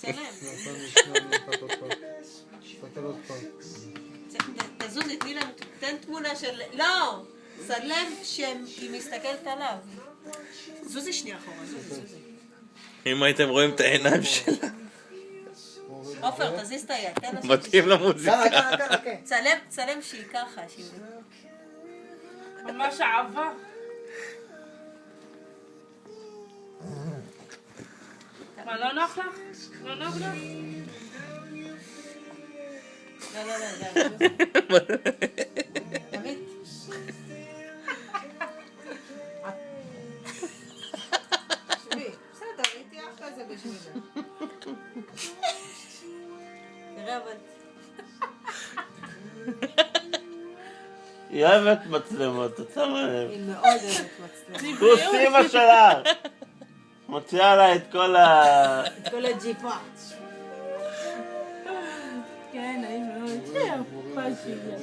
צלם. תזוזי, תני לנו, תן תמונה של... לא! צלם שהיא מסתכלת עליו. זוזי שנייה אחורה, זוזי. אם הייתם רואים את העיניים שלה. עופר, תזיז את היד. מתאים למוזיקה. צלם שהיא ככה. ממש אהבה. מה, לא נוח לך? לא נוח לך? לא, תמיד. שבי, בסדר, הייתי אחלה זה בשבילה. תראה אבל. היא אוהבת מצלמות, אתה שם לב. היא מאוד אוהבת מצלמות. כוס אמא שלך. מוציאה לה את כל את כל הג'יפה. כן, נעים מאוד. יפה שלי.